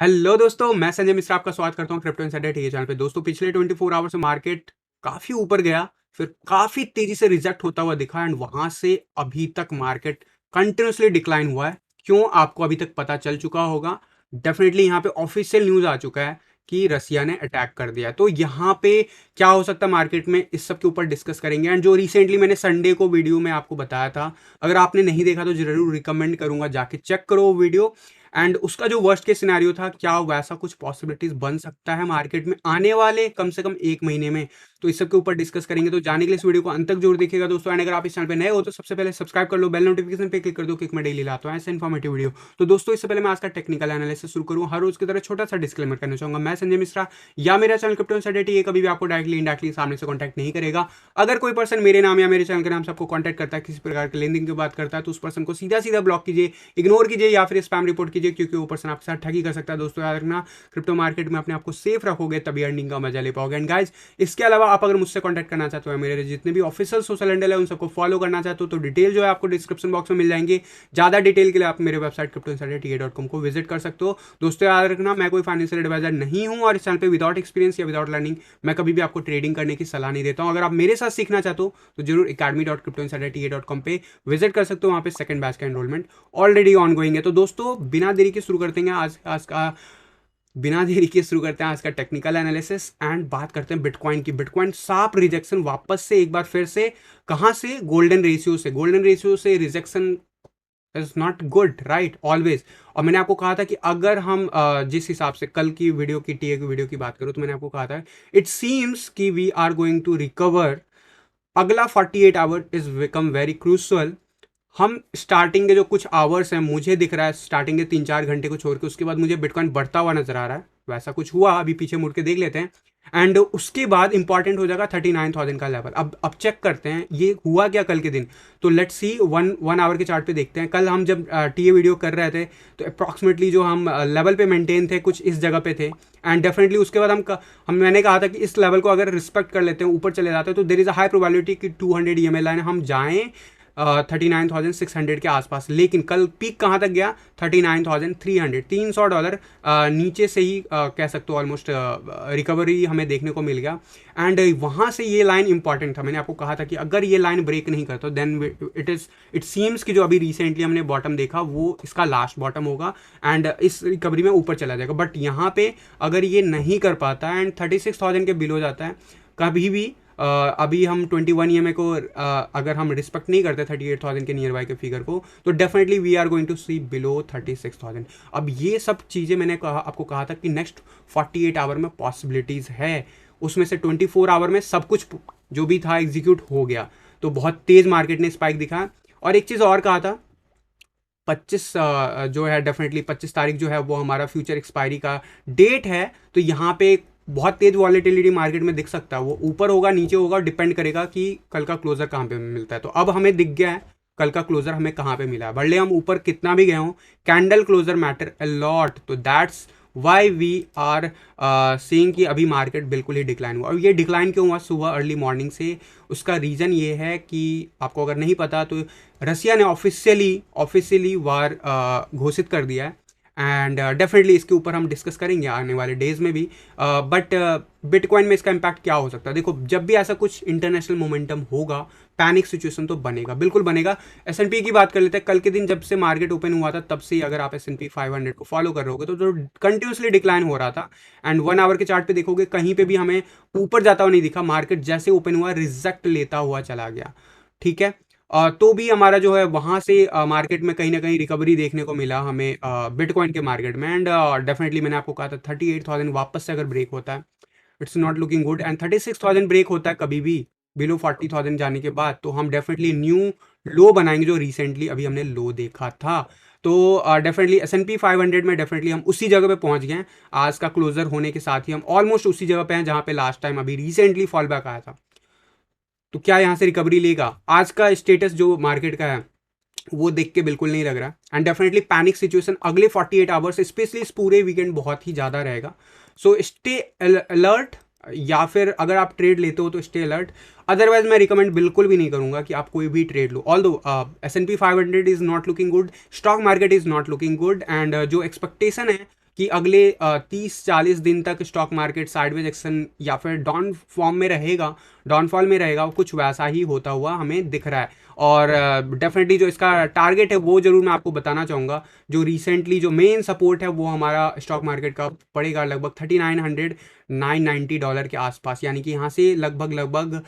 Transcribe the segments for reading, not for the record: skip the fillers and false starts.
Hello दोस्तों, मैं संजय मिश्रा आपका स्वागत करता हूँ क्रिप्टो इनसाइडर टीवी चैनल पे। दोस्तों, पिछले 24 आवर्स से मार्केट काफ़ी ऊपर गया, फिर काफ़ी तेज़ी से रिजेक्ट होता हुआ दिखा एंड वहाँ से अभी तक मार्केट कंटिन्यूअसली डिक्लाइन हुआ है। क्यों, आपको अभी तक पता चल चुका होगा। डेफिनेटली यहाँ पे ऑफिशियल न्यूज़ आ चुका है कि रसिया ने अटैक कर दिया। तो यहाँ पे क्या हो सकता है मार्केट में, इस सब के ऊपर डिस्कस करेंगे। एंड जो रिसेंटली मैंने संडे को वीडियो में आपको बताया था, अगर आपने नहीं देखा तो जरूर रिकमेंड करूंगा जाके चेक करो वो वीडियो। एंड उसका जो वर्स्ट केस सिनेरियो था, क्या वैसा कुछ पॉसिबिलिटीज बन सकता है मार्केट में आने वाले कम से कम 1 महीने में, तो इस सब के ऊपर डिस्कस करेंगे। तो जाने के लिए इस वीडियो को अंत तक जरूर देखिएगा दोस्तों। एंड अगर आप इस चैनल पे नए हो तो सबसे पहले सब्सक्राइब कर लो, बेल नोटिफिकेशन पे क्लिक कर दो, क्योंकि मैं डेली लाता हूँ ऐसे इन्फॉर्मेटिव वीडियो। तो दोस्तों, इससे पहले मैं आज का टेक्निकल एनालिसिस शुरू करूँ, हर रोज की तरह छोटा सा डिस्क्लेमर करना चाहूंगा। मैं संजय मिश्रा या मेरा चैनल क्रिप्टो इनसाइडर ये कभी भी आपको डायरेक्टली इनडायरेक्टली सामने से कॉन्टैक्ट नहीं करेगा। अगर कोई पर्सन मेरे नाम या मेरे चैनल के नाम से आपको कॉन्टैक्ट करता है, किसी प्रकार के लेन देन की बात करता है, तो उस पर्सन को सीधा सीधा ब्लॉक कीजिए, इग्नोर कीजिए या फिर स्पैम रिपोर्ट कीजिए, क्योंकि वो पर्सन आपके साथ ठगी कर सकता है। दोस्तों, याद रखना, क्रिप्टो मार्केट में अपने आप को सेफ रखोगे तभी अर्निंग का मजा ले पाओगे। एंड गाइज, इसके अलावा आप अगर मुझसे कॉन्टैक्ट करना चाहते हो, मेरे जितने भी ऑफिशियल सोशल हैंडल है उन सबको फॉलो करना चाहते हो, तो डिटेल जो है आपको डिस्क्रिप्शन बॉक्स में मिल जाएंगे। ज्यादा डिटेल के लिए आप मेरे वेबसाइट cryptoinsiderta.com को विजिट कर सकते हो। दोस्तों, याद रखना, मैं कोई फाइनेंशियल एडवाइजर नहीं हूं और इस चैनल पे विदाउट एक्सपीरियंस या विदाउट लर्निंग मैं कभी भी आपको ट्रेडिंग करने की सलाह नहीं देता हूं। अगर आप मेरे साथ सीखना चाहते हो तो जरूर academy.cryptoinsiderta.com पे विजिट कर सकते हो। वहां पे सेकंड बैच का एनरोलमेंट ऑलरेडी ऑन गोइंग है। तो दोस्तों, बिना देरी के शुरू करते हैं आज का टेक्निकल एनालिसिस एंड बात करते हैं बिटकॉइन की। बिटकॉइन शार्प रिजेक्शन, वापस से एक बार फिर से, कहां से? गोल्डन रेशियो से rejection is not good, right, always. और मैंने आपको कहा था कि अगर हम जिस हिसाब से कल की वीडियो की टीए की वीडियो की बात करूं, तो मैंने आपको कहा था इट सीम्स कि we are going to recover. अगला 48 hour is become very crucial. हम स्टार्टिंग के जो कुछ आवर्स हैं, मुझे दिख रहा है स्टार्टिंग के 3-4 घंटे को छोड़ के उसके बाद मुझे बिटकॉइन बढ़ता हुआ नजर आ रहा है। वैसा कुछ हुआ, अभी पीछे मुड़ के देख लेते हैं। एंड उसके बाद इंपॉर्टेंट हो जाएगा 39,000 का लेवल। अब चेक करते हैं ये हुआ क्या कल के दिन। तो लेट्स सी, वन आवर के चार्ट पे देखते हैं। कल हम जब टीए वीडियो कर रहे थे तो अप्रॉक्सीमेटली जो हम लेवल पे मेंटेन थे, कुछ इस जगह पे थे। एंड डेफिनेटली उसके बाद मैंने कहा था कि इस लेवल को अगर रिस्पेक्ट कर लेते हैं, ऊपर चले जाते हैं, तो देर इज अ हाई प्रोबेबिलिटी कि 200 EMA लाइन हम जाएं 39,600 के आसपास। लेकिन कल पीक कहाँ तक गया? 39,300, $300 नीचे से ही कह सकते हो ऑलमोस्ट रिकवरी हमें देखने को मिल गया। एंड वहाँ से ये लाइन इंपॉर्टेंट था। मैंने आपको कहा था कि अगर ये लाइन ब्रेक नहीं करता देन इट सीम्स कि जो अभी रिसेंटली हमने बॉटम देखा वो इसका लास्ट बॉटम होगा एंड इस रिकवरी में ऊपर चला जाएगा। बट यहाँ पे अगर ये नहीं कर पाता एंड 36,000 के बिलो जाता है कभी भी, अभी हम 21 EMA को अगर हम रिस्पेक्ट नहीं करते 38,000 के नियर बाय के फिगर को, तो definitely we are going to see below 36,000। अब ये सब चीज़ें मैंने आपको कहा था कि नेक्स्ट 48 आवर में पॉसिबिलिटीज़ है। उसमें से 24 आवर में सब कुछ जो भी था एग्जीक्यूट हो गया, तो बहुत तेज़ मार्केट ने स्पाइक दिखा। और एक चीज़ और कहा था, 25 जो है डेफिनेटली 25 तारीख जो है वो हमारा फ्यूचर एक्सपायरी का डेट है। तो यहाँ पे बहुत तेज वॉलेटिलिटी मार्केट में दिख सकता है। वो ऊपर होगा नीचे होगा, डिपेंड करेगा कि कल का क्लोजर कहाँ पे मिलता है। तो अब हमें दिख गया है कल का क्लोजर हमें कहाँ पे मिला है। भले हम ऊपर कितना भी गए हों, candle closure matter a lot. तो that's why we are seeing कि अभी मार्केट बिल्कुल ही डिक्लाइन हुआ। और ये डिक्लाइन क्यों हुआ सुबह अर्ली मॉर्निंग से? उसका रीज़न ये है कि आपको अगर नहीं पता तो रसिया ने ऑफिशियली वार घोषित कर दिया है। एंड डेफिनेटली इसके ऊपर हम डिस्कस करेंगे आने वाले डेज में भी। बट बिटकॉइन में इसका इम्पैक्ट क्या हो सकता है? देखो, जब भी ऐसा कुछ इंटरनेशनल मोमेंटम होगा, पैनिक सिचुएशन तो बनेगा, बिल्कुल बनेगा। S&P की बात कर लेते हैं। कल के दिन जब से मार्केट ओपन हुआ था तब से अगर आप S&P 500 को फॉलो कर रहे होगे तो जो कंटिन्यूसली डिक्लाइन हो रहा था। एंड 1 आवर के चार्ट पे देखोगे कहीं पे भी हमें ऊपर जाता हुआ नहीं दिखा। मार्केट जैसे ओपन हुआ रिजेक्ट लेता हुआ चला गया, ठीक है। तो भी हमारा जो है वहाँ से मार्केट में कहीं ना कहीं रिकवरी देखने को मिला हमें बिटकॉइन के मार्केट में। एंड डेफिनेटली मैंने आपको कहा था 38,000 वापस से अगर ब्रेक होता है, it's not looking good. And 36,000 break होता है कभी भी बिलो 40,000 जाने के बाद, तो हम डेफिनेटली न्यू लो बनाएंगे, जो रिसेंटली अभी हमने लो देखा था। तो डेफिनेटली S&P 500 में डेफिनेटली हम उसी जगह पे पहुंच गए हैं। आज का क्लोजर होने के साथ ही हम ऑलमोस्ट उसी जगह पे हैं जहाँ पे लास्ट टाइम अभी रिसेंटली फॉल बैक आया था। तो क्या यहाँ से रिकवरी लेगा? आज का स्टेटस जो मार्केट का है वो देख के बिल्कुल नहीं लग रहा। एंड डेफिनेटली पैनिक सिचुएशन अगले 48 आवर्स स्पेशली इस पूरे वीकेंड बहुत ही ज़्यादा रहेगा। सो स्टे अलर्ट, या फिर अगर आप ट्रेड लेते हो तो स्टे अलर्ट। अदरवाइज मैं रिकमेंड बिल्कुल भी नहीं करूंगा कि आप कोई भी trade low. Although S&P 500 is not looking good, stock market is not looking good. And जो एक्सपेक्टेशन है कि अगले 30-40 दिन तक स्टॉक मार्केट साइडवेज एक्शन या फिर डाउन फॉर्म में रहेगा, डाउनफॉल में रहेगा, कुछ वैसा ही होता हुआ हमें दिख रहा है। और डेफिनेटली जो इसका टारगेट है वो जरूर मैं आपको बताना चाहूँगा। जो रिसेंटली जो मेन सपोर्ट है वो हमारा स्टॉक मार्केट का पड़ेगा लगभग $39,990 के आसपास, यानी कि यहाँ से लगभग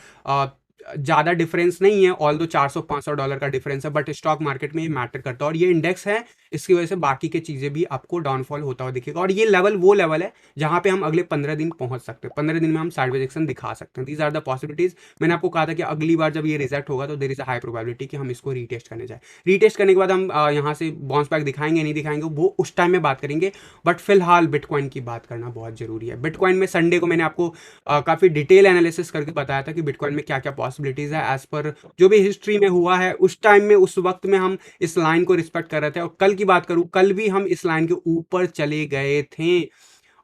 ज़्यादा डिफरेंस नहीं है, ऑल दो $400-500 का डिफरेंस है, बट स्टॉक मार्केट में ये मैटर करता है। और ये इंडेक्स है, इसकी वजह से बाकी की चीज़ें भी आपको डाउनफॉल होता हुआ दिखेगा। और ये लेवल वो लेवल है जहाँ पे हम अगले 15 दिन पहुंच सकते हैं, 15 दिन में हम साइडवेज एक्शन दिखा सकते हैं। These are the possibilities. मैंने आपको कहा था कि अगली बार जब ये रिजेक्ट होगा तो देर इज अ हाई प्रोबेबिलिटी कि हम इसको रीटेस्ट करने जाए। रीटेस्ट करने के बाद हम यहाँ से बाउंस बैक दिखाएंगे नहीं दिखाएंगे वो उस टाइम में बात करेंगे, बट फिलहाल बिटकॉइन की बात करना बहुत जरूरी है। बिटकॉइन में संडे को मैंने आपको काफ़ी डिटेल एनालिसिस करके बताया था कि बिटकॉइन में क्या क्या पॉसिबिलिटीज़ है। एज पर जो भी हिस्ट्री में हुआ है उस टाइम में, उस वक्त में हम इस लाइन को रिस्पेक्ट कर रहे थे। और कल की बात करूं, कल भी हम इस लाइन के ऊपर चले गए थे,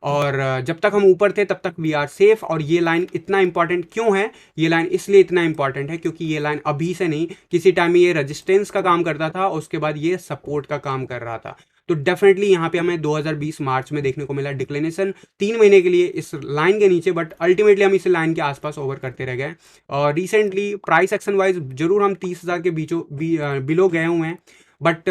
और जब तक हम ऊपर थे तब तक वी आर सेफ। और ये लाइन इतना इंपॉर्टेंट क्यों है? ये लाइन इसलिए इतना इंपॉर्टेंट है क्योंकि ये लाइन अभी से नहीं, किसी टाइम में ये रेजिस्टेंस का काम करता था और उसके बाद ये सपोर्ट का काम कर रहा था। तो डेफिनेटली यहाँ पे हमें 2020 मार्च में देखने को मिला डिक्लिनेशन 3 महीने के लिए इस लाइन के नीचे, बट अल्टीमेटली हम इस लाइन के आसपास ओवर करते रह गए। और रिसेंटली प्राइस एक्शन वाइज जरूर हम 30,000 के बिलो गए हुए हैं, बट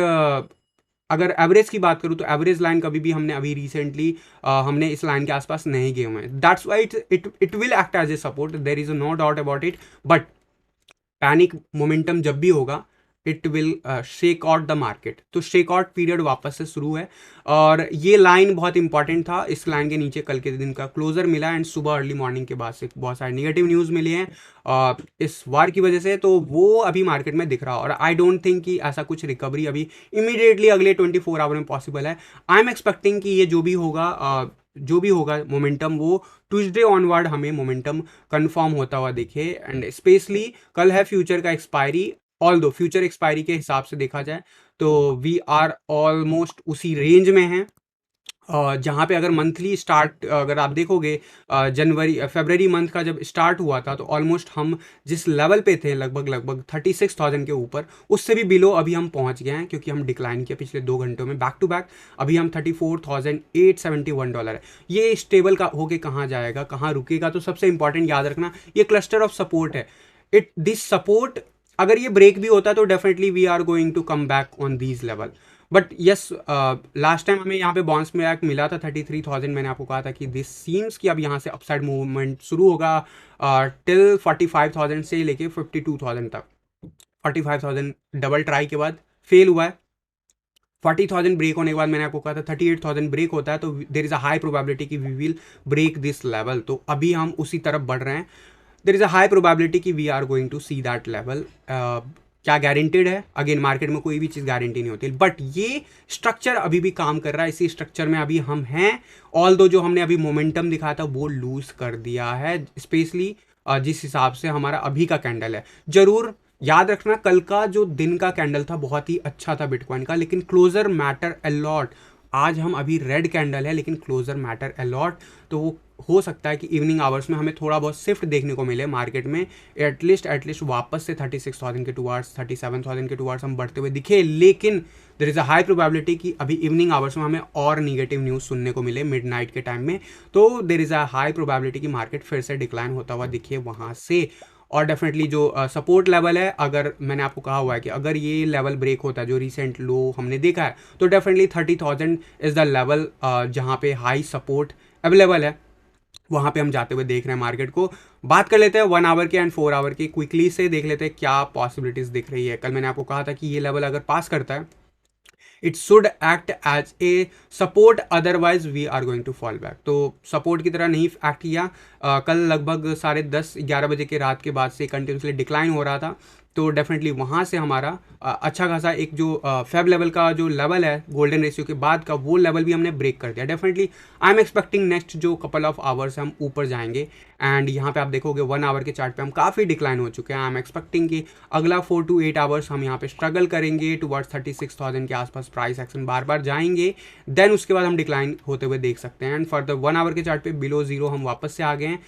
अगर एवरेज की बात करूँ तो एवरेज लाइन कभी भी हमने अभी रिसेंटली हमने इस लाइन के आसपास नहीं गए हुए हैं। That's why it will act as a support, there is no doubt about it. But panic momentum जब भी होगा it will shake out the market. तो शेक आउट पीरियड वापस से शुरू है, और ये लाइन बहुत इंपॉर्टेंट था। इस लाइन के नीचे कल के दिन का क्लोजर मिला, एंड सुबह अर्ली मॉर्निंग के बाद से बहुत सारे नेगेटिव न्यूज़ मिले हैं इस वार की वजह से, तो वो अभी मार्केट में दिख रहा है। और आई डोंट थिंक कि ऐसा कुछ रिकवरी अभी इमीडिएटली अगले 24 आवर में पॉसिबल है। आई एम एक्सपेक्टिंग कि ये जो भी होगा मोमेंटम, वो ट्यूसडे ऑनवर्ड हमें मोमेंटम कंफर्म होता हुआ दिखे। एंड स्पेशली कल है फ्यूचर का एक्सपायरी, ऑल दो फ्यूचर एक्सपायरी के हिसाब से देखा जाए तो वी आर ऑलमोस्ट उसी रेंज में हैं, जहाँ पे अगर मंथली स्टार्ट अगर आप देखोगे फरवरी मंथ का जब स्टार्ट हुआ था तो ऑलमोस्ट हम जिस लेवल पे थे लगभग 36,000 के ऊपर, उससे भी बिलो अभी हम पहुँच गए हैं, क्योंकि हम डिक्लाइन किया पिछले 2 घंटों में बैक टू बैक। अभी हम $34,871 है। ये स्टेबल का होके कहाँ जाएगा, कहाँ रुकेगा? तो सबसे इंपॉर्टेंट याद रखना, ये क्लस्टर ऑफ सपोर्ट है। दिस सपोर्ट अगर ये ब्रेक भी होता है तो definitely we are going to come back on these level. But yes, last time हमें यहाँ पे बाउंस बैक मिला था 33,000। मैंने आपको कहा था कि दिस सीम्स कि अब यहाँ से अपसाइड मूवमेंट शुरू होगा टिल 45,000 से लेके 52,000 तक। 45,000 डबल ट्राई के बाद फेल हुआ है। 40,000 ब्रेक होने के बाद मैंने आपको कहा था 38,000 ब्रेक होता है तो there is a high probability कि we will break this level. तो अभी हम उसी तरफ बढ़ रहे हैं। There is a high probability कि we are going to see that level. क्या गारंटेड है? अगेन मार्केट में कोई भी चीज़ गारंटी नहीं होती, बट ये स्ट्रक्चर अभी भी काम कर रहा है। इसी स्ट्रक्चर में अभी हम हैं, ऑल दो जो हमने अभी मोमेंटम दिखाया था वो लूज कर दिया है, स्पेशली जिस हिसाब से हमारा अभी का कैंडल है। जरूर याद रखना, कल का जो दिन का कैंडल था बहुत ही अच्छा था बिटकॉइन का, लेकिन क्लोजर मैटर अलॉट। आज हम अभी रेड कैंडल है लेकिन क्लोजर मैटर अलॉट। तो वो हो सकता है कि इवनिंग आवर्स में हमें थोड़ा बहुत शिफ्ट देखने को मिले मार्केट में, एटलीस्ट वापस से 36,000 के टूवर्ड्स 37,000 के टूवर्ड्स हम बढ़ते हुए दिखे। लेकिन देर इज़ अ हाई प्रोबेबिलिटी कि अभी इवनिंग आवर्स में हमें और निगेटिव न्यूज़ सुनने को मिले मिडनाइट के टाइम में। तो there is a high probability कि मार्केट फिर से डिक्लाइन होता हुआ दिखे वहाँ से। और डेफिनेटली जो सपोर्ट लेवल है, अगर मैंने आपको कहा हुआ है कि अगर ये लेवल ब्रेक होता है जो रिसेंट लो हमने देखा है, तो डेफिनेटली 30,000 इज़ द लेवल जहाँ पे हाई सपोर्ट अवेलेबल है, वहाँ पे हम जाते हुए देख रहे हैं मार्केट को। बात कर लेते हैं 1 आवर के एंड 4 आवर की, क्विकली से देख लेते हैं क्या पॉसिबिलिटीज़ दिख रही है। कल मैंने आपको कहा था कि ये लेवल अगर पास करता है it should act as a support, otherwise we are going to fall back. तो सपोर्ट की तरह नहीं एक्ट किया। कल लगभग 10:30-11 बजे के रात के बाद से कंटिन्यूसली डिक्लाइन हो रहा था, तो डेफिनेटली वहाँ से हमारा अच्छा खासा एक जो फेब लेवल का जो लेवल है गोल्डन रेशियो के बाद का, वो लेवल भी हमने ब्रेक कर दिया। Definitely I am expecting next जो कपल ऑफ आवर्स हम ऊपर जाएंगे, एंड यहाँ पे आप देखोगे 1 आवर के चार्ट पे हम काफ़ी डिक्लाइन हो चुके हैं। आई एम एक्सपेक्टिंग कि अगला 4 to 8 आवर्स हम यहाँ पे स्ट्रगल करेंगे टुवर्ड्स 36,000 के आसपास प्राइस एक्शन बार बार जाएंगे, देन उसके बाद हम डिक्लाइन होते हुए देख सकते हैं। एंड फर्दर 1 आवर के चार्ट पे बिलो जीरो हम वापस से आ गए हैं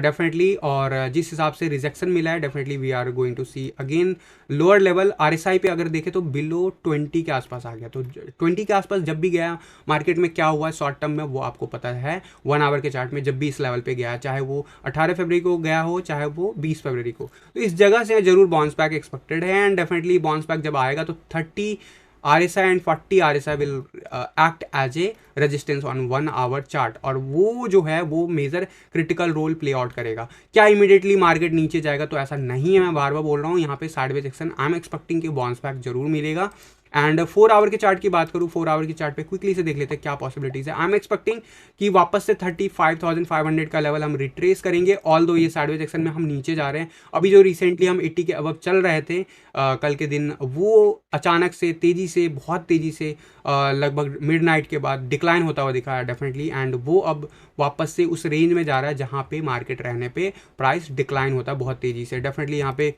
डेफिनेटली। और जिस हिसाब से रिजेक्शन मिला है, definitely we are going to see again lower level RSI पे अगर देखें तो बिलो 20 के आसपास आ गया। तो 20 के आसपास जब भी गया मार्केट में क्या हुआ शॉर्ट टर्म में वो आपको पता है। 1 आवर के चार्ट में जब भी इस लेवल पे गया, चाहे वो 18 फरवरी को गया हो चाहे वो 20 फरवरी को, तो इस जगह से जरूर बाउंस बैक एक्सपेक्टेड है। एंड डेफिनेटली बाउंस बैक जब आएगा तो 30 RSI and 40 RSI will act as a resistance on 1 hour chart, और वो जो है वो major critical role play out करेगा। क्या इमीडिएटली मार्केट नीचे जाएगा? तो ऐसा नहीं है, मैं बार बार बोल रहा हूँ, यहाँ पे sideways action I am expecting कि बाउंस बैक जरूर मिलेगा। एंड 4 आवर के चार्ट की बात करूँ, 4 आवर के चार्ट पे क्विकली से देख लेते हैं क्या पॉसिबिलिटीज है। आई एम एक्सपेक्टिंग कि वापस से 35,500 का लेवल हम रिट्रेस करेंगे, ऑल दो ये साइडवेज एक्शन में हम नीचे जा रहे हैं। अभी जो रिसेंटली हम 80 के अबव चल रहे थे कल के दिन, वो अचानक से तेजी से, बहुत तेजी से लगभग मिडनाइट के बाद डिक्लाइन होता हुआ दिखा है डेफिनेटली। एंड वो अब वापस से उस रेंज में जा रहा है जहाँ पे मार्केट रहने पे प्राइस डिक्लाइन होता है बहुत तेजी से। डेफिनेटली यहाँ पे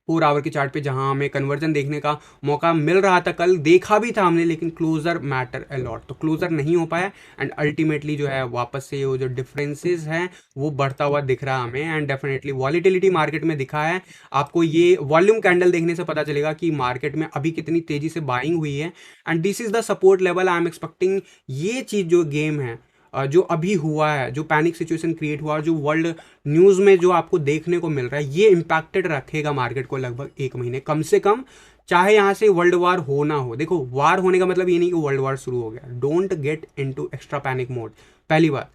4 आवर के चार्ट पे जहां हमें कन्वर्जन देखने का मौका मिल रहा था, कल देखा भी था हमने, लेकिन क्लोजर मैटर अ लॉट, तो क्लोजर नहीं हो पाया। एंड अल्टीमेटली जो है वापस से वो जो डिफरेंसेस हैं वो बढ़ता हुआ दिख रहा है हमें। एंड डेफिनेटली वॉलीटिलिटी मार्केट में दिखा है, आपको ये वॉल्यूम कैंडल देखने से पता चलेगा कि मार्केट में अभी कितनी तेजी से बाइंग हुई है। And this is the support level I am expecting. ये चीज़ जो गेम है जो अभी हुआ है, जो पैनिक सिचुएशन क्रिएट हुआ, जो वर्ल्ड न्यूज़ में जो आपको देखने को मिल रहा है, ये इम्पैक्टेड रखेगा मार्केट को लगभग 1 महीने कम से कम, चाहे यहाँ से वर्ल्ड वार हो ना हो। देखो, वार होने का मतलब ये नहीं कि वर्ल्ड वार शुरू हो गया। Don't get into extra panic mode, पहली बार।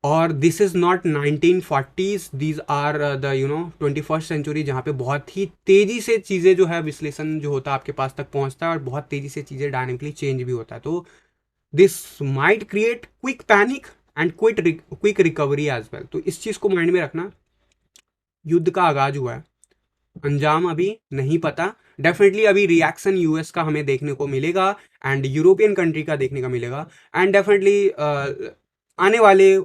और this is not 1940s, these are the 21st century, जहाँ पे बहुत ही तेजी से चीज़ें जो है विश्लेषण जो होता है आपके पास तक पहुँचता है, और बहुत तेजी से चीज़ें डायनेमिकली चेंज भी होता है। तो this might create quick panic and quick recovery as well. तो इस चीज को माइंड में रखना। युद्ध का आगाज हुआ है, अंजाम अभी नहीं पता। डेफिनेटली अभी रिएक्शन यूएस का हमें देखने को मिलेगा एंड यूरोपियन कंट्री का देखने का मिलेगा। एंड डेफिनेटली आने वाले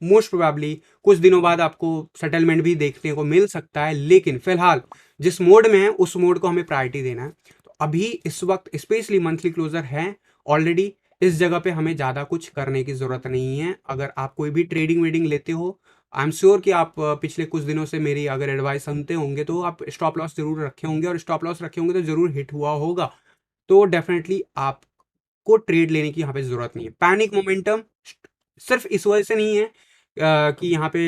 मोस्ट प्रोबेबली कुछ दिनों बाद आपको सेटलमेंट भी देखने को मिल सकता है, लेकिन फिलहाल जिस मोड में है उस मोड को हमें प्रायोरिटी देना है। तो अभी इस वक्त स्पेशली मंथली क्लोजर है ऑलरेडी, इस जगह पे हमें ज़्यादा कुछ करने की ज़रूरत नहीं है। अगर आप कोई भी ट्रेडिंग वेडिंग लेते हो, आई एम श्योर कि आप पिछले कुछ दिनों से मेरी अगर एडवाइस सुनते होंगे तो आप स्टॉप लॉस जरूर रखे होंगे, और स्टॉप लॉस रखे होंगे तो जरूर हिट हुआ होगा। तो डेफिनेटली आपको ट्रेड लेने की यहाँ पे ज़रूरत नहीं है। पैनिक मोमेंटम सिर्फ इस वजह से नहीं है कि यहाँ पे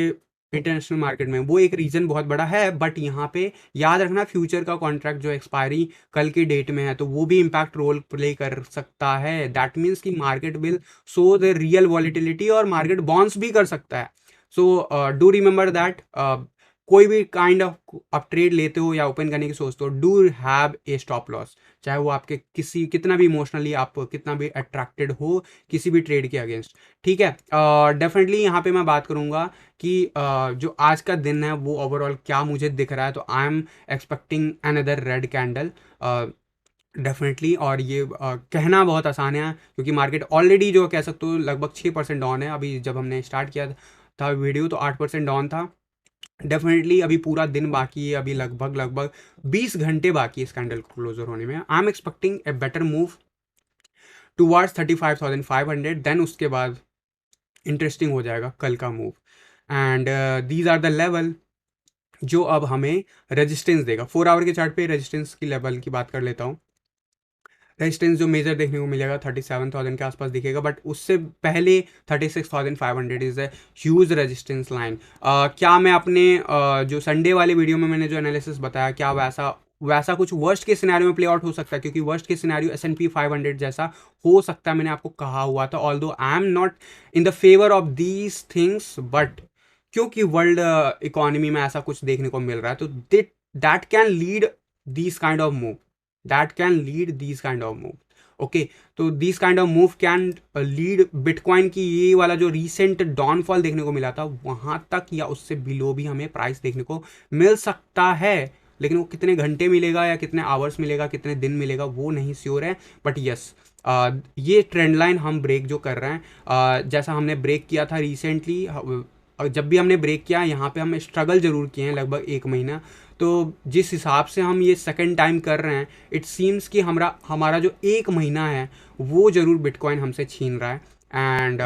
इंटरनेशनल मार्केट में, वो एक रीज़न बहुत बड़ा है, बट यहाँ पे याद रखना फ्यूचर का कॉन्ट्रैक्ट जो एक्सपायरी कल के डेट में है, तो वो भी इम्पैक्ट रोल प्ले कर सकता है। दैट मीन्स कि market will show the real volatility, और मार्केट बाउंस भी कर सकता है। सो डू रिमेंबर दैट कोई भी काइंड ऑफ आप ट्रेड लेते हो या ओपन करने की सोचते हो, do have a stop loss, चाहे वो आपके कितना भी इमोशनली आप कितना भी अट्रैक्टेड हो किसी भी ट्रेड के अगेंस्ट, ठीक है। डेफिनेटली यहाँ पे मैं बात करूँगा कि जो आज का दिन है वो ओवरऑल क्या मुझे दिख रहा है। तो आई am expecting another red candle definitely. और ये कहना बहुत आसान है क्योंकि मार्केट ऑलरेडी जो कह सकते हो लगभग 6% डाउन है। अभी जब हमने स्टार्ट किया था वीडियो तो 8% डाउन था। डेफिनेटली अभी पूरा दिन बाकी है, अभी लगभग 20 घंटे बाकी है इस कैंडल क्लोजर होने में। I am expecting a better move towards 35,500, then उसके बाद इंटरेस्टिंग हो जाएगा कल का move. And these are the level जो अब हमें रेजिस्टेंस देगा। 4 आवर के चार्ट पे रेजिस्टेंस की लेवल की बात कर लेता हूँ। रेजिस्टेंस जो मेजर देखने को मिलेगा 37,000 के आसपास दिखेगा, बट उससे पहले 36,500 is a huge resistance line. क्या मैं अपने जो संडे वाले वीडियो में मैंने जो एनालिसिस बताया, क्या वैसा कुछ वर्स्ट के सिनेरियो में प्ले आउट हो सकता है? क्योंकि वर्स्ट के सिनेरियो S&P 500 जैसा हो सकता है, मैंने आपको कहा हुआ था। Although I am not in the favour of these things, but क्योंकि वर्ल्ड इकोनॉमी में ऐसा कुछ देखने को मिल रहा है, तो that can lead these kind of move, that can lead these kind of move। Okay, तो these kind of move can lead bitcoin की ये वाला जो रिसेंट डाउनफॉल देखने को मिला था वहां तक या उससे बिलो भी हमें प्राइस देखने को मिल सकता है। लेकिन वो कितने घंटे मिलेगा या कितने आवर्स मिलेगा, कितने दिन मिलेगा, वो नहीं श्योर है। बट यस, ये ट्रेंड लाइन हम ब्रेक जो कर रहे हैं, जैसा हमने ब्रेक किया था रिसेंटली, जब भी हमने ब्रेक किया यहाँ पे हम स्ट्रगल जरूर किए हैं लगभग 1 महीना। तो जिस हिसाब से हम ये सेकंड टाइम कर रहे हैं, इट सीम्स कि हमारा जो 1 महीना है वो ज़रूर बिटकॉइन हमसे छीन रहा है। एंड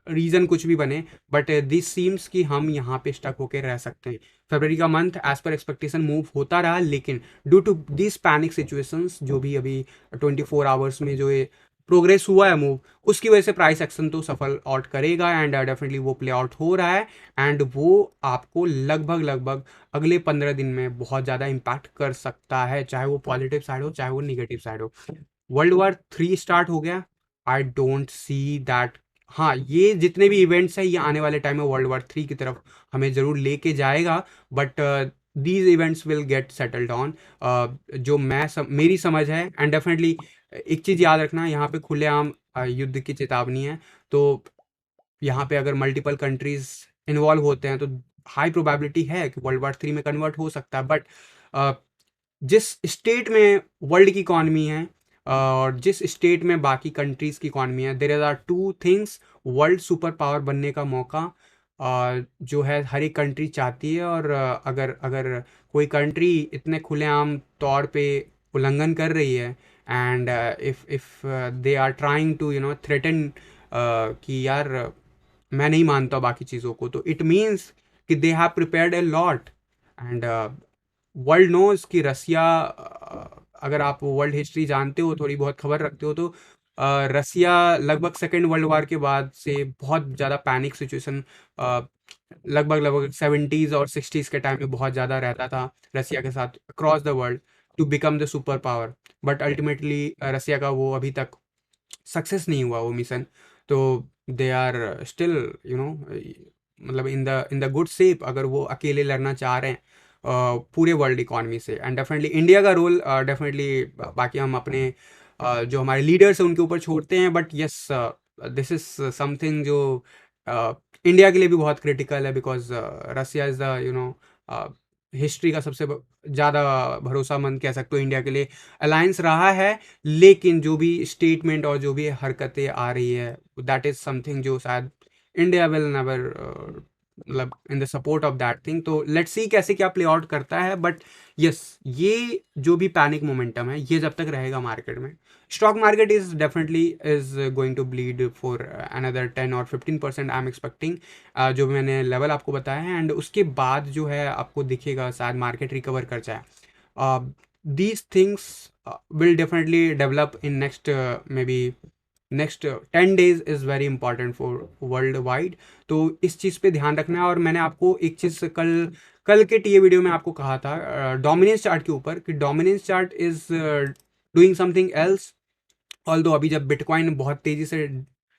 रीज़न कुछ भी बने, बट दिस सीम्स कि हम यहाँ पे स्टक होके रह सकते हैं। फरवरी का month as per expectation move होता रहा, लेकिन due to this panic situations जो भी अभी 24 आवर्स में जो ये प्रोग्रेस हुआ है मूव, उसकी वजह से प्राइस एक्शन तो सफल आउट करेगा एंड डेफिनेटली वो प्ले आउट हो रहा है एंड वो आपको लगभग लगभग अगले 15 दिन में बहुत ज़्यादा इम्पैक्ट कर सकता है, चाहे वो पॉजिटिव साइड हो चाहे वो निगेटिव साइड हो। वर्ल्ड वॉर 3 स्टार्ट हो गया, आई डोंट सी दैट। हाँ, ये जितने भी इवेंट्स हैं ये आने वाले टाइम में वर्ल्ड वॉर 3 की तरफ हमें ज़रूर लेके जाएगा, but these events will get settled on. जो मेरी समझ है, एंड डेफिनेटली एक चीज़ याद रखना, यहाँ पे खुलेआम युद्ध की चेतावनी है, तो यहाँ पे अगर मल्टीपल कंट्रीज इन्वॉल्व होते हैं तो हाई प्रोबेबिलिटी है कि वर्ल्ड वॉर 3 में कन्वर्ट हो सकता है, बट जिस स्टेट में वर्ल्ड की इकॉनमी है और जिस स्टेट में बाकी कंट्रीज़ की इकॉनमी है, there are two things. World super power बनने का मौका जो है हर एक कंट्री चाहती है, और अगर अगर कोई कंट्री इतने खुलेआम तौर पे उल्लंघन कर रही है and if they are trying to threaten कि यार मैं नहीं मानता बाकी चीज़ों को, तो इट मीन्स कि they have prepared a lot and world knows कि रसिया, अगर आप वर्ल्ड हिस्ट्री जानते हो, थोड़ी बहुत खबर रखते हो, तो रसिया लगभग सेकेंड वर्ल्ड वार के बाद से बहुत ज़्यादा पैनिक सिचुएशन लगभग लगभग 70s और 60s के टाइम में बहुत ज़्यादा रहता था रसिया के साथ across the world to become the super power, but ultimately Russia का वो अभी तक सक्सेस नहीं हुआ वो मिशन। तो दे आर स्टिल मतलब इन द गुड शेप, अगर वो अकेले लड़ना चाह रहे हैं पूरे वर्ल्ड इकॉनमी से। एंड डेफिनेटली इंडिया का रोल डेफिनेटली बाकी हम अपने जो हमारे लीडर्स हैं उनके ऊपर छोड़ते हैं, but yes this is something जो इंडिया के लिए भी बहुत क्रिटिकल है, because Russia is the history का सबसे ज़्यादा भरोसामंद कह सकते हो इंडिया के लिए अलायंस रहा है, लेकिन जो भी स्टेटमेंट और जो भी हरकतें आ रही है दैट इज़ समथिंग जो शायद इंडिया विल नेवर मतलब इन the support of that thing. तो लेट्स सी कैसे क्या प्ले आउट करता है, बट यस ये जो भी पैनिक मोमेंटम है ये जब तक रहेगा मार्केट में, stock market is definitely is going to bleed for another 10 और 15% आई एम एक्सपेक्टिंग, जो मैंने लेवल आपको बताया है, एंड उसके बाद जो है आपको दिखेगा शायद मार्केट रिकवर कर जाए। These things will definitely develop in next may be next 10 days is very important for world wide. तो इस चीज़ पे ध्यान रखना है, और मैंने आपको एक चीज़ कल कल के टीए वीडियो में आपको कहा था डोमिनेंस चार्ट के ऊपर कि dominance chart is doing something else. Although अभी जब बिटकॉइन बहुत तेज़ी से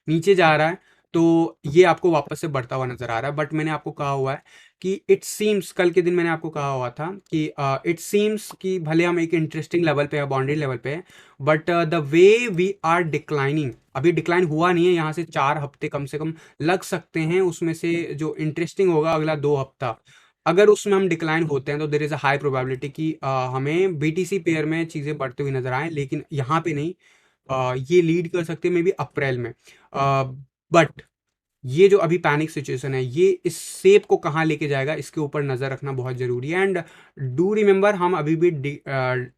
नीचे जा रहा है तो ये आपको वापस से बढ़ता हुआ नज़र आ रहा है, बट मैंने आपको कहा हुआ है कि इट सीम्स, कल के दिन मैंने आपको कहा हुआ था कि इट सीम्स कि भले हम एक इंटरेस्टिंग लेवल पे है, बाउंड्री लेवल पे है, but the way we are declining, अभी डिक्लाइन हुआ नहीं है, यहाँ से 4 हफ्ते कम से कम लग सकते हैं, उसमें से जो इंटरेस्टिंग होगा अगला 2 हफ्ता, अगर उसमें हम डिक्लाइन होते हैं तो there is a high probability कि हमें बीटीसी पेयर में चीज़ें बढ़ती हुई नजर आए, लेकिन यहाँ पे नहीं। ये लीड कर सकते हैं मे बी अप्रैल में, बट ये जो अभी पैनिक सिचुएशन है ये इस सेप को कहाँ लेके जाएगा इसके ऊपर नज़र रखना बहुत ज़रूरी है। एंड डू रिमेंबर हम अभी भी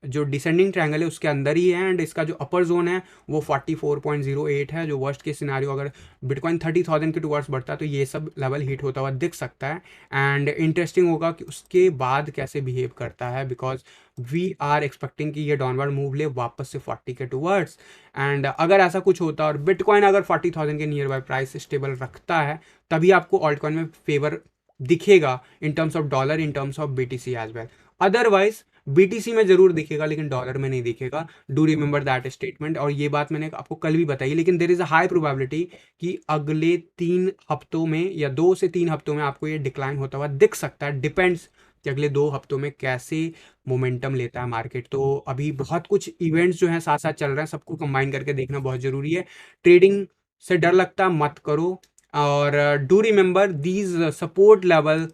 जो डिसेंडिंग ट्रायंगल है उसके अंदर ही है, एंड इसका जो अपर जोन है वो 44.08 है, जो वर्स्ट के सिनारियो अगर बिटकॉइन 30,000 के टुवर्ड्स बढ़ता है तो ये सब लेवल हिट होता हुआ दिख सकता है। एंड इंटरेस्टिंग होगा कि उसके बाद कैसे बिहेव करता है, बिकॉज वी आर एक्सपेक्टिंग कि ये डाउनवर्ड मूव ले वापस से 40 के टुवर्ड्स, एंड अगर ऐसा कुछ होता है और बिटकॉइन अगर 40,000 के नियर बाय प्राइस स्टेबल रखता है, तभी आपको ऑल्टकॉइन में फेवर दिखेगा in terms of dollar, in terms of BTC as well. Otherwise BTC में जरूर दिखेगा लेकिन डॉलर में नहीं दिखेगा। डू रिमेंबर दैट स्टेटमेंट, और ये बात मैंने आपको कल भी बताई, लेकिन देर इज़ अ हाई प्रोबेबिलिटी कि अगले 3 हफ्तों में या 2 से 3 हफ्तों में आपको ये डिक्लाइन होता हुआ दिख सकता है। डिपेंड्स कि अगले 2 हफ्तों में कैसे मोमेंटम लेता है मार्केट। तो अभी बहुत कुछ इवेंट्स जो हैं साथ साथ चल रहे हैं, सबको कंबाइन करके देखना बहुत ज़रूरी है। ट्रेडिंग से डर लगता मत करो, और do remember these support level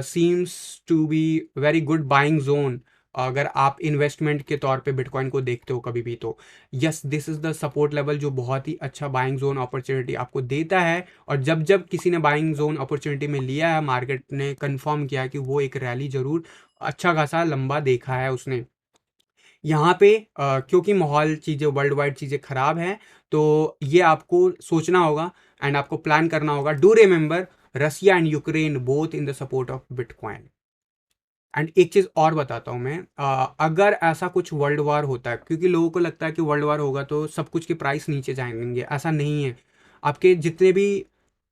seems to be very good buying zone. अगर आप इन्वेस्टमेंट के तौर पे बिटकॉइन को देखते हो कभी भी, तो yes this is the support level जो बहुत ही अच्छा बाइंग जोन अपॉर्चुनिटी आपको देता है। और जब जब किसी ने बाइंग जोन अपॉर्चुनिटी में लिया है, मार्केट ने कंफर्म किया कि वो एक रैली जरूर अच्छा खासा लंबा देखा है उसने। यहाँ पे क्योंकि माहौल चीज़ें वर्ल्ड वाइड चीज़ें ख़राब हैं, तो ये आपको सोचना होगा एंड आपको प्लान करना होगा। Do remember Russia and Ukraine both in the support of bitcoin. And एक चीज़ और बताता हूँ मैं, अगर ऐसा कुछ वर्ल्ड वार होता है, क्योंकि लोगों को लगता है कि वर्ल्ड वार होगा तो सब कुछ के प्राइस नीचे जाएंगे, ऐसा नहीं है। आपके जितने भी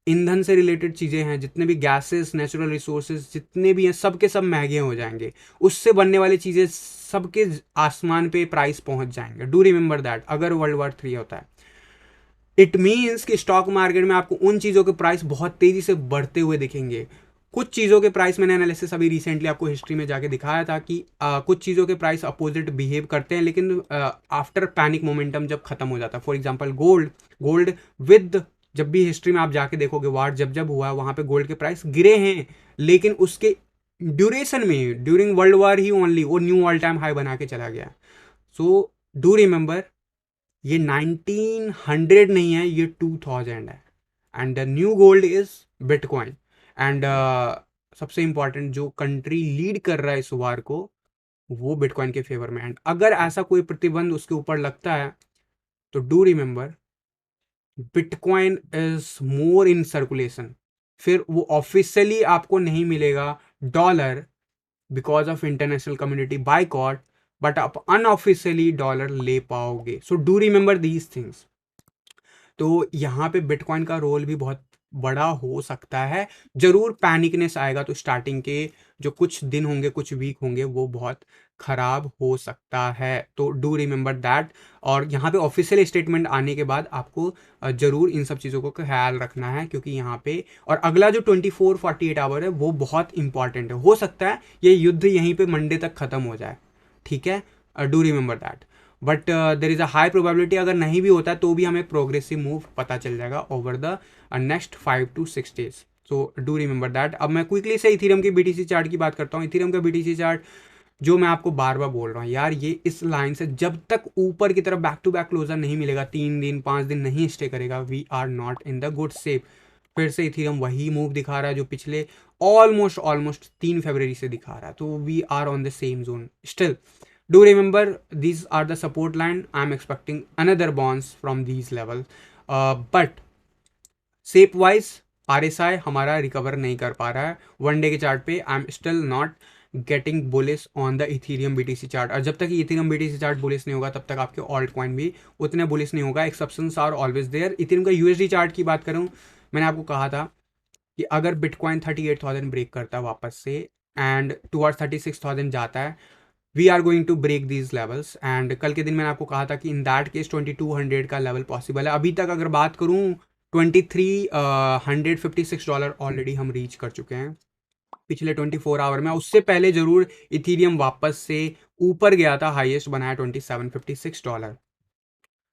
ईंधन से रिलेटेड चीज़ें हैं, जितने भी गैसेस, नेचुरल रिसोर्सेज जितने भी हैं, सब के सब महंगे हो जाएंगे। उससे बनने वाली चीज़ें सबके आसमान पे प्राइस पहुंच जाएंगे। डू रिमेंबर दैट अगर वर्ल्ड वार 3 होता है। इट मीन्स कि स्टॉक मार्केट में आपको उन चीज़ों के प्राइस बहुत तेज़ी से बढ़ते हुए दिखेंगे। कुछ चीज़ों के प्राइस, मैंने एनालिसिस अभी रिसेंटली आपको हिस्ट्री में जाके दिखाया था कि कुछ चीज़ों के प्राइस अपोजिट बिहेव करते हैं, लेकिन आफ्टर पैनिक मोमेंटम जब खत्म हो जाता है। For example gold, gold with, जब भी हिस्ट्री में आप जाके देखोगे वार जब जब हुआ है वहाँ पे गोल्ड के प्राइस गिरे हैं, लेकिन उसके ड्यूरेशन में ड्यूरिंग वर्ल्ड वार ही ओनली वो न्यू ऑल टाइम हाई बना के चला गया। सो डू रिमेंबर ये 1900 नहीं है, ये 2000 है। And the new gold is bitcoin. And सबसे इंपॉर्टेंट, जो कंट्री लीड कर रहा है इस वार को, वो बिटकॉइन के फेवर में। एंड अगर ऐसा कोई प्रतिबंध उसके ऊपर लगता है तो do remember bitcoin is more in circulation. फिर वो ऑफिशियली आपको नहीं मिलेगा dollar because of international community boycott, but आप अनऑफिशियली डॉलर ले पाओगे। सो डू रिमेंबर दीज थिंग्स। तो यहाँ पे बिटकॉइन का रोल भी बहुत बड़ा हो सकता है। जरूर पैनिकनेस आएगा, तो स्टार्टिंग के जो कुछ दिन होंगे, कुछ वीक होंगे, वो बहुत खराब हो सकता है। तो डू रिमेंबर दैट। और यहाँ पे ऑफिशियल स्टेटमेंट आने के बाद आपको जरूर इन सब चीज़ों को ख्याल रखना है, क्योंकि यहाँ पे और अगला जो 24-48 आवर है वो बहुत इंपॉर्टेंट है। हो सकता है ये युद्ध यहीं पे मंडे तक ख़त्म हो जाए, ठीक है। Do remember that. But there is a high probability अगर नहीं भी होता तो भी हमें प्रोग्रेसिव मूव पता चल जाएगा over the next 5 to 6 days. So do remember that. अब मैं क्विकली से इथीरियम के बीटीसी चार्ट की बात करता हूँ। इथीरियम का बीटीसी चार्ट, जो मैं आपको बार बार बोल रहा हूँ यार, ये इस लाइन से जब तक ऊपर की तरफ बैक टू बैक क्लोजर नहीं मिलेगा, 3 दिन 5 दिन नहीं स्टे करेगा, we are not in the good safe. फिर से इथीरियम वही मूव दिखा रहा है जो पिछले ऑलमोस्ट 3 फरवरी से दिखा रहा है। तो we are on the same zone still. Do remember these are the support line. I'm expecting another bounce from these level. But shape wise RSI हमारा रिकवर नहीं कर पा रहा है वन डे के चार्ट पे। I am still not getting bullish on the Ethereum BTC chart. और जब तक इथीरियम बीटीसी चार्ट बुलिश नहीं होगा तब तक आपके ऑल्ट कॉइन भी उतने बुलिश नहीं होगा। Exceptions are always there. Ethereum का यूएसडी चार्ट की बात करूँ, मैंने आपको कहा था कि अगर बिटकॉइन 38,000 ब्रेक करता है वापस से एंड टुवर्ड्स 36,000 जाता है, we are going to break these levels. And कल के दिन मैंने आपको कहा था कि इन दैट केस 2200 का लेवल पॉसिबल है। अभी तक अगर बात करूँ, $2356 ऑलरेडी हम रीच कर चुके हैं पिछले 24 आवर में। उससे पहले जरूर इथीरियम वापस से ऊपर गया था, हाईएस्ट बनाया $2756।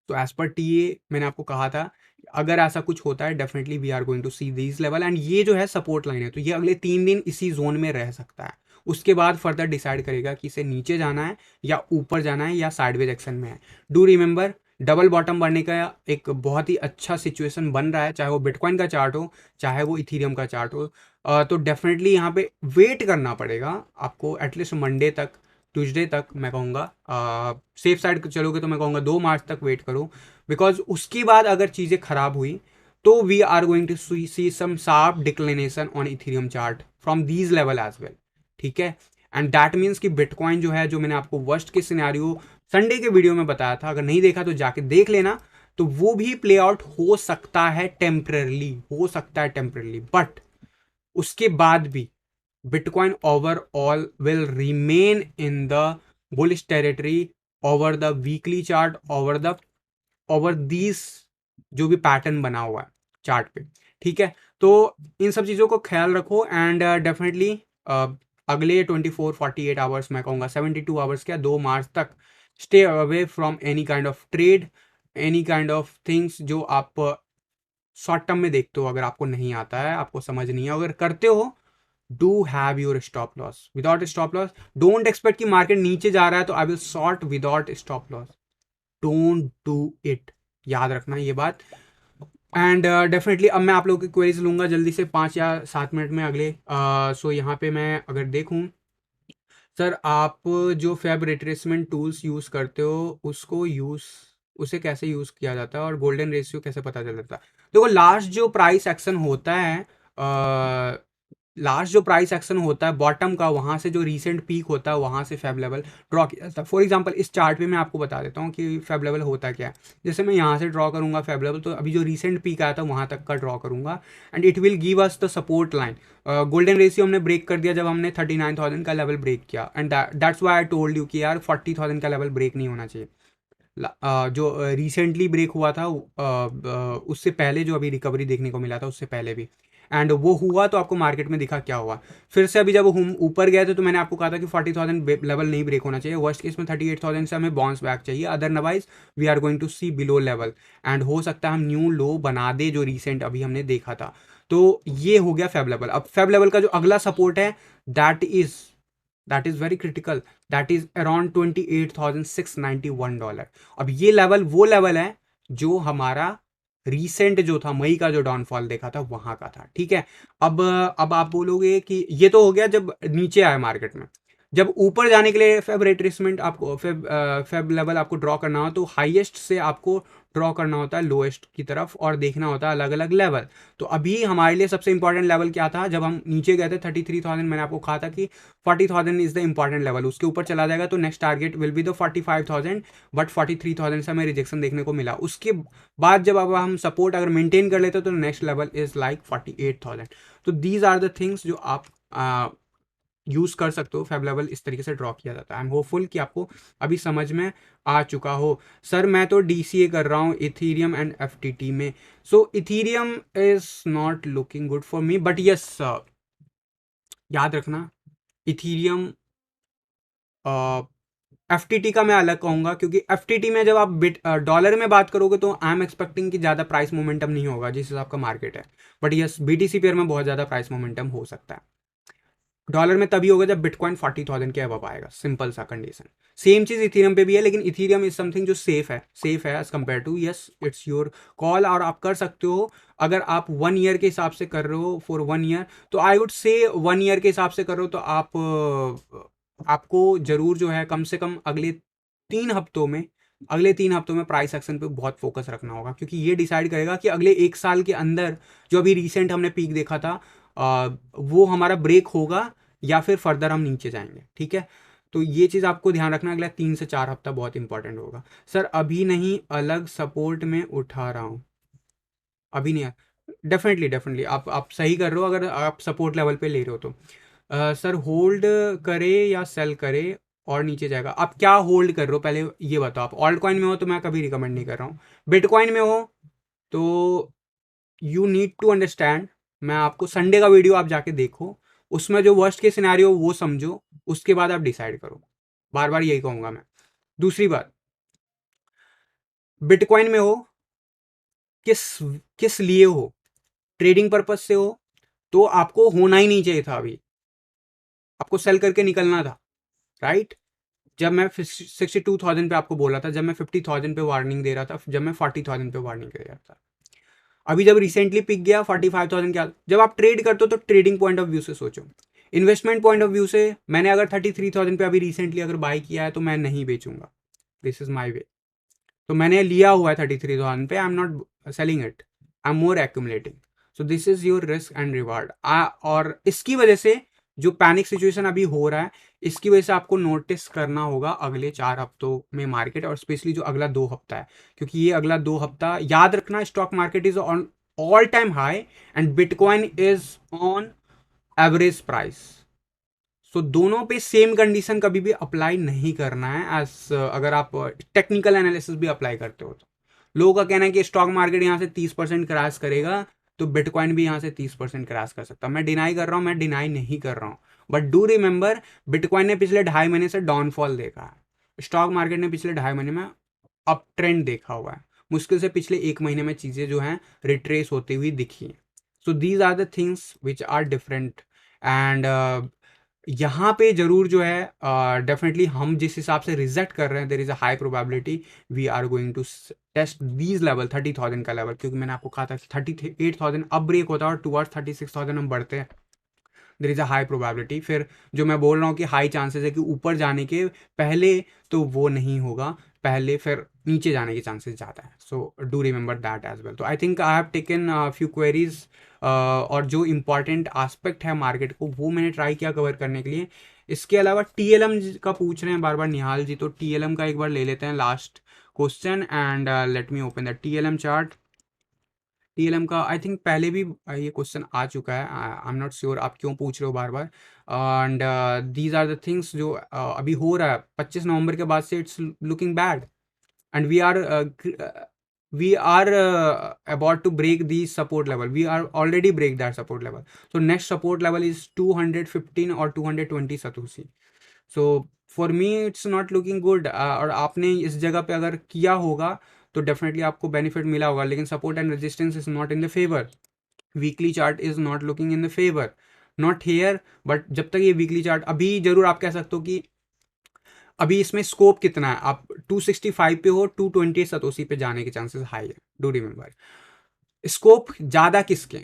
तो एज पर टीए मैंने आपको कहा था अगर ऐसा कुछ होता है definitely we are going to see these level. And ये जो है सपोर्ट लाइन है, तो ये अगले 3 दिन इसी जोन में रह सकता है। उसके बाद फर्दर डिसाइड करेगा कि इसे नीचे जाना है या ऊपर जाना है या साइडवेज एक्शन में है। डू रिमेंबर डबल बॉटम बनने का एक बहुत ही अच्छा सिचुएशन बन रहा है, चाहे वो बिटकॉइन का चार्ट हो चाहे वो इथीरियम का चार्ट हो। तो डेफिनेटली यहाँ पे वेट करना पड़ेगा आपको एटलीस्ट मंडे तक, ट्यूसडे तक। मैं कहूँगा सेफ साइड चलोगे तो मैं कहूँगा 2 मार्च तक वेट करो, बिकॉज उसके बाद अगर चीज़ें खराब हुई तो we are going to see some sharp declination on Ethereum chart from these level as well, ठीक है। एंड दैट मीन्स कि बिटकॉइन जो है, जो मैंने आपको वर्स्ट के सिनेरियो संडे के वीडियो में बताया था, अगर नहीं देखा तो जाके देख लेना, तो वो भी प्ले आउट हो सकता है टेम्परली, हो सकता है टेम्परली। बट उसके बाद भी Bitcoin overall will remain in the bullish territory over the weekly chart, over these जो भी पैटर्न बना हुआ है चार्ट पे, ठीक है। तो इन सब चीज़ों को ख्याल रखो। एंड डेफिनेटली अगले 24-48 आवर्स, मैं कहूँगा 72 आवर्स क्या 2 मार्च तक, stay away from any kind of trade, any kind of things जो आप शॉर्ट टर्म में देखते हो। अगर आपको नहीं आता है, आपको समझ नहीं है, अगर करते हो, do have your stop loss. Without stop loss don't expect कि मार्केट नीचे जा रहा है तो I will short without stop loss, don't do it. याद रखना ये बात। एंड डेफिनेटली अब मैं आप लोगों की क्वेरीज लूंगा जल्दी से 5 या 7 मिनट में अगले। सो यहाँ पे मैं अगर देखूँ, सर आप जो फेब रिट्रेसमेंट टूल्स यूज़ करते हो उसे कैसे यूज़ किया जाता है और गोल्डन रेशियो कैसे पता चल जाता है? देखो लास्ट जो प्राइस एक्शन होता है, लास्ट जो प्राइस एक्शन होता है बॉटम का, वहाँ से जो रीसेंट पीक होता है वहाँ से फेब लेवल ड्रॉ किया जाता है। फॉर एग्जांपल इस चार्ट पे मैं आपको बता देता हूँ कि फेब लेवल होता क्या है। जैसे मैं यहाँ से ड्रॉ करूँगा फेब लेवल, तो अभी जो रीसेंट पीक आया था वहाँ तक का ड्रॉ करूँगा and it will give us the support line. Golden ratio हमने ब्रेक कर दिया जब हमने 39,000 का लेवल ब्रेक किया and that's why I told you कि यार 40,000 का लेवल ब्रेक नहीं होना चाहिए। जो रिसेंटली ब्रेक हुआ था उससे पहले जो अभी रिकवरी देखने को मिला था उससे पहले भी, एंड वो हुआ तो आपको मार्केट में दिखा क्या हुआ। फिर से अभी जब हम ऊपर गए थे तो मैंने आपको कहा था कि 40,000 लेवल नहीं ब्रेक होना चाहिए, वर्स्ट केस में 38,000 से हमें बाउंस बैक चाहिए, otherwise we are going to see below level and हो सकता है हम न्यू लो बना दे जो रिसेंट अभी हमने देखा था। तो ये हो गया फेब लेवल। अब फेब लेवल का जो अगला सपोर्ट है that is that is very critical, that is around $28,691। अब ये लेवल वो लेवल है जो हमारा रीसेंट जो था मई का जो डाउनफॉल देखा था वहां का था, ठीक है। अब आप बोलोगे कि ये तो हो गया जब नीचे आया मार्केट में। जब ऊपर जाने के लिए फेब रिट्रेसमेंट आपको फेब लेवल आपको ड्रॉ करना हो तो हाईएस्ट से आपको ड्रॉ करना होता है लोएस्ट की तरफ और देखना होता है अलग अलग लेवल। तो अभी हमारे लिए सबसे इंपॉर्टेंट लेवल क्या था, जब हम नीचे गए थे 33,000, मैंने आपको कहा था कि 40,000 इज द इंपॉर्टेंट लेवल, उसके ऊपर चला जाएगा तो next target will be the 45,000, but 43,000 से हमें रिजेक्शन देखने को मिला। उसके बाद जब अब हम सपोर्ट अगर मेंटेन कर लेते तो नेक्स्ट लेवल इज लाइक 48,000। तो दीज आर द थिंग्स जो आप यूज कर सकते हो। फेब लेवल इस तरीके से ड्रॉ किया जाता है। आई एम होपफुल कि आपको अभी समझ में आ चुका हो। सर मैं तो डीसीए कर रहा हूँ इथीरियम एंड एफटीटी में, so Ethereum is not looking good for me, but yes याद रखना इथीरियम एफटीटी का मैं अलग कहूंगा, क्योंकि एफटीटी में जब आप डॉलर में बात करोगे तो आई एम एक्सपेक्टिंग कि ज़्यादा प्राइस मोमेंटम नहीं होगा जिस हिसाब का मार्केट है, बट यस बीटीसी पेयर में बहुत ज़्यादा प्राइस मोमेंटम हो सकता है। डॉलर में तभी होगा जब बिटकॉइन 40,000 के अब आएगा, सिंपल सा कंडीशन। सेम चीज इथीरियम पे भी है, लेकिन इथीरियम इज समथिंग जो सेफ है as compare to, yes it's your call, और आप कर सकते हो। अगर आप 1 ईयर के हिसाब से कर रहे हो फॉर 1 ईयर, तो आई वुड से 1 ईयर के हिसाब से कर रहे हो तो आपको जरूर जो है कम से कम अगले 3 हफ्तों में प्राइस एक्शन पे बहुत फोकस रखना होगा, क्योंकि ये डिसाइड करेगा कि अगले 1 साल के अंदर जो अभी रिसेंट हमने पीक देखा था वो हमारा ब्रेक होगा या फिर फर्दर हम नीचे जाएंगे, ठीक है। तो ये चीज़ आपको ध्यान रखना, अगला 3 से 4 हफ्ता बहुत इंपॉर्टेंट होगा। सर अभी नहीं, अलग सपोर्ट में उठा रहा हूँ, अभी नहीं। डेफिनेटली आप सही कर रहे हो अगर आप सपोर्ट लेवल पे ले रहे हो तो। सर होल्ड करे या सेल करे और नीचे जाएगा, आप क्या होल्ड कर रहे हो पहले ये बताओ। आप ऑल्ट कॉइन में हो तो मैं कभी रिकमेंड नहीं कर रहा हूँ, बिटकॉइन में हो तो यू नीड टू अंडरस्टैंड। मैं आपको संडे का वीडियो आप जाके देखो, उसमें जो वर्स्ट के सिनेरियो वो समझो, उसके बाद आप डिसाइड करो। बार बार यही कहूंगा मैं। दूसरी बात, बिटकॉइन में हो किस किस लिए हो, ट्रेडिंग पर्पज से हो तो आपको होना ही नहीं चाहिए था, अभी आपको सेल करके निकलना था, राइट। जब मैं 62,000 पे आपको बोला था, जब मैं 50,000 पे वार्निंग दे रहा था, जब मैं 40,000 पे वार्निंग दे रहा था, अभी जब रिसेंटली पिक गया 45,000 के। जब आप ट्रेड करते हो तो ट्रेडिंग पॉइंट ऑफ व्यू से सोचो, इन्वेस्टमेंट पॉइंट ऑफ व्यू से मैंने अगर 33,000 पे अभी रिसेंटली अगर बाय किया है तो मैं नहीं बेचूंगा, दिस इज माई वे। तो मैंने लिया हुआ है 33,000 पे, I am not selling it, I am more accumulating. So this is your risk and reward. और इसकी वजह से जो पैनिक सिचुएशन अभी हो रहा है, इसकी वजह से आपको नोटिस करना होगा अगले 4 हफ्तों में मार्केट, और स्पेशली जो अगला 2 हफ्ता है, क्योंकि ये अगला 2 हफ्ता याद रखना stock market is on all time high and bitcoin is on average price. So दोनों पे सेम कंडीशन कभी भी अप्लाई नहीं करना है। एज अगर आप टेक्निकल एनालिसिस भी अप्लाई करते हो तो लोगों का कहना है कि स्टॉक मार्केट यहाँ से 30% क्रैश करेगा तो बिटकॉइन भी यहाँ से 30% क्रैश कर सकता है। मैं डिनाई कर रहा हूँ, मैं डिनाई नहीं कर रहा हूँ, बट डू रिमेंबर बिटकॉइन ने पिछले 2.5 महीने से डाउनफॉल देखा है, स्टॉक मार्केट ने पिछले 2.5 महीने में अप ट्रेंड देखा हुआ है। मुश्किल से पिछले 1 महीने में चीज़ें जो हैं रिट्रेस होती हुई दिखी हैं। So these are the things which are different and यहाँ पे जरूर जो है डेफिनेटली हम जिस हिसाब से रिजेक्ट कर रहे हैं, there is a high probability we are going to test these level 30,000 का लेवल, क्योंकि मैंने आपको कहा था कि 38,000 अब ब्रेक होता है और टुवर्ड्स 36,000 हम बढ़ते हैं। There is a high probability. फिर जो मैं बोल रहा हूँ कि हाई चांसेस है कि ऊपर जाने के पहले, तो वो नहीं होगा, पहले फिर नीचे जाने के चांसेस ज़्यादा है। So do remember that as well. तो I think I have taken few queries, और जो इम्पॉर्टेंट एस्पेक्ट है मार्केट को वो मैंने ट्राई किया कवर करने के लिए। इसके अलावा टीएलएम का पूछ रहे हैं बार बार निहाल जी, तो टीएलएम का एक बार ले लेते हैं last question, and let me open the TLM chart. TLM का आई थिंक पहले भी ये क्वेश्चन आ चुका है, आई एम नॉट श्योर आप क्यों पूछ रहे हो बार बार। And these are the things जो अभी हो रहा है 25 नवंबर के बाद से, it's looking bad, and we are about to break the support level. We are already break that support level. So next support level is 215 or 220 satoshi. So for me it's not looking good. और आपने इस जगह पे अगर किया होगा तो definitely आपको बेनिफिट मिला होगा, लेकिन support and resistance is not in the favour. Weekly chart is not looking in the favour, not here, but जब तक ये वीकली चार्ट, अभी जरूर आप कह सकते हो कि अभी इसमें स्कोप कितना है, आप 265 पे हो, 220 सतोशी पे जाने के चांसेस हाई है। डू रिमेंबर, स्कोप ज़्यादा किसके,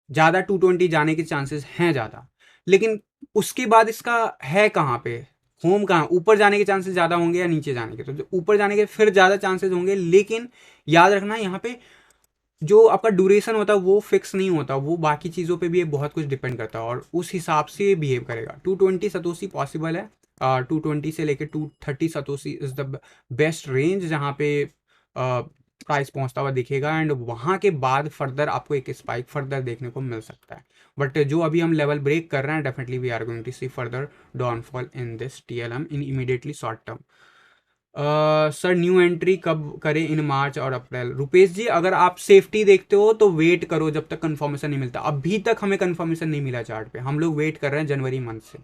ज़्यादा 220 जाने के चांसेस हैं ज़्यादा, लेकिन उसके बाद इसका है कहाँ पे, होम कहाँ, ऊपर जाने के चांसेस ज़्यादा होंगे या नीचे जाने के, तो ऊपर जाने के फिर ज़्यादा चांसेस होंगे, लेकिन याद रखना यहाँ पे जो आपका ड्यूरेशन होता है वो फिक्स नहीं होता, वो बाकी चीज़ों पे भी बहुत कुछ डिपेंड करता है, और उस हिसाब से बिहेव करेगा। 220 सतोशी पॉसिबल है, 220 से लेकर 230 Satoshi is the best range जहाँ पे प्राइस पहुँचता हुआ दिखेगा, एंड वहाँ के बाद फर्दर आपको एक स्पाइक फर्दर देखने को मिल सकता है। बट जो अभी हम लेवल ब्रेक कर रहे हैं, definitely we are going to see further downfall in this TLM in immediately short term. Sir new entry कब करें इन मार्च और अप्रैल? रुपेश जी, अगर आप सेफ्टी देखते हो तो वेट करो जब तक कंफर्मेशन नहीं मिलता। अभी तक हमें कंफर्मेशन नहीं मिला चार्ट पे, हम लोग वेट कर रहे हैं जनवरी मंथ से।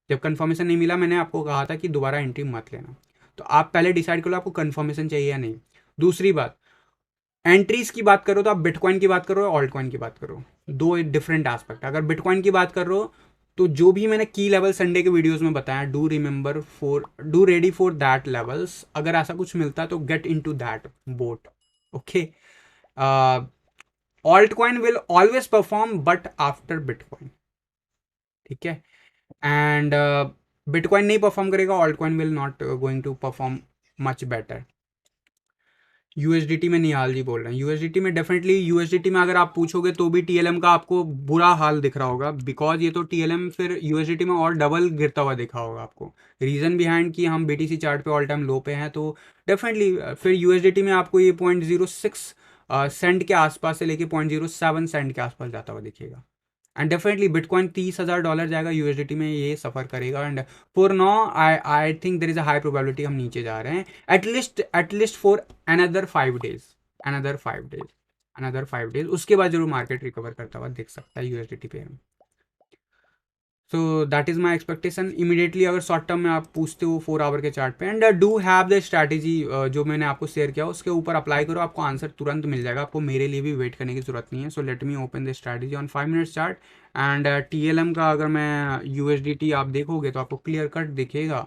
जब कंफर्मेशन नहीं मिला, मैंने आपको कहा था कि दोबारा एंट्री मत लेना, तो आप पहले डिसाइड करो आपको कंफर्मेशन चाहिए या नहीं। दूसरी बात, एंट्रीज की बात करो तो आप बिटकॉइन की बात करो या ऑल्ट कॉइन की बात करो, दो डिफरेंट एस्पेक्ट। अगर बिटकॉइन की बात कर रहे हो तो जो भी मैंने की लेवल संडे के वीडियोस में बताया, do remember for, do ready for that levels. अगर ऐसा कुछ मिलता है तो get in to that boat, okay. Alt coin will always perform but after bitcoin, ठीक है, एंड बिटकॉइन नहीं परफॉर्म करेगा, alt coin will not going to perform much better. USDT में निहाल जी बोल रहे हैं, यूएसडीटी में डेफिनेटली, यूएसडीटी में अगर आप पूछोगे तो भी टीएलएम का आपको बुरा हाल दिख रहा होगा, बिकॉज ये तो टीएलएम फिर यूएसडीटी में और डबल गिरता हुआ दिखा होगा आपको। रीजन बिहाइंड कि हम बीटीसी चार्ट पे ऑल टाइम लो पे हैं, तो डेफिनेटली फिर यूएसडीटी में आपको ये 0.06 सेंट के आसपास से लेके 0.07 सेंट के आसपास जाता हुआ दिखेगा। एंड डेफिनेटली बिटकॉइन $30,000 जाएगा, यूएसडीटी में ये सफ़र करेगा, and for now I think there is a high probability हम नीचे जा रहे हैं, at least for another 5 days, another 5 days, उसके बाद जरूर मार्केट रिकवर करता हुआ दिख सकता है यूएसडीटी पे। So that is my expectation. Immediately अगर शॉर्ट टर्म में आप पूछते हो 4 आवर के चार्ट पे, and do have the strategy जो मैंने आपको शेयर किया उसके ऊपर अप्लाई करो, आपको आंसर तुरंत मिल जाएगा, आपको मेरे लिए भी वेट करने की जरूरत नहीं है। So let me open the strategy on 5 minutes chart, and TLM का अगर मैं यूएसडीटी आप देखोगे तो आपको क्लियर कट दिखेगा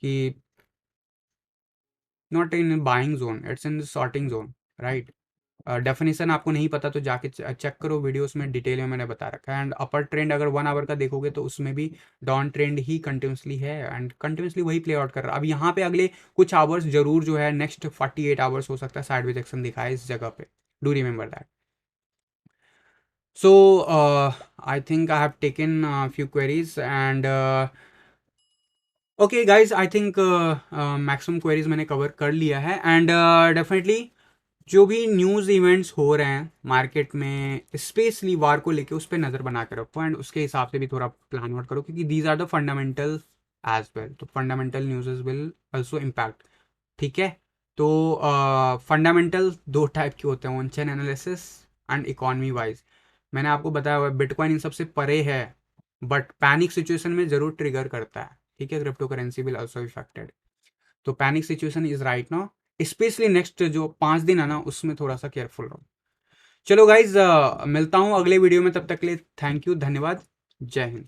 कि not in buying zone, it's in shorting zone, right. Definition आपको नहीं पता तो जाके चेक करो, वीडियोस में डिटेल में मैंने बता रखा है। एंड अपर ट्रेंड अगर 1 आवर का देखोगे तो उसमें भी डाउन ट्रेंड ही कंटिन्यूसली है, एंड कंटिन्यूसली वही प्ले आउट कर रहा है। अब यहाँ पे अगले कुछ आवर्स जरूर जो है, नेक्स्ट 48 आवर्स हो सकता है साइडवेज एक्शन दिखाए इस जगह पे, do remember that. So I think I have taken few queries, and okay guys, I think maximum queries मैंने कवर कर लिया है, एंड डेफिनेटली जो भी न्यूज़ इवेंट्स हो रहे हैं मार्केट में, स्पेशली वार को लेके, उस पर नज़र बना के रखो, एंड उसके हिसाब से भी थोड़ा प्लान आउट करो, क्योंकि these are the fundamental as well, तो fundamental news will also impact, ठीक है। तो फंडामेंटल 2 टाइप के होते हैं, on chain analysis and economy wise. मैंने आपको बताया हुआ बिटकॉइन इन सबसे परे है, बट पैनिक सिचुएशन में ज़रूर ट्रिगर करता है, ठीक है। Crypto currency will also affected, तो panic situation is right now, specially next जो 5 दिन है ना, उसमें थोड़ा सा केयरफुल रहो। चलो गाइज, मिलता हूँ अगले वीडियो में, तब तक के लिए थैंक यू, धन्यवाद, जय हिंद।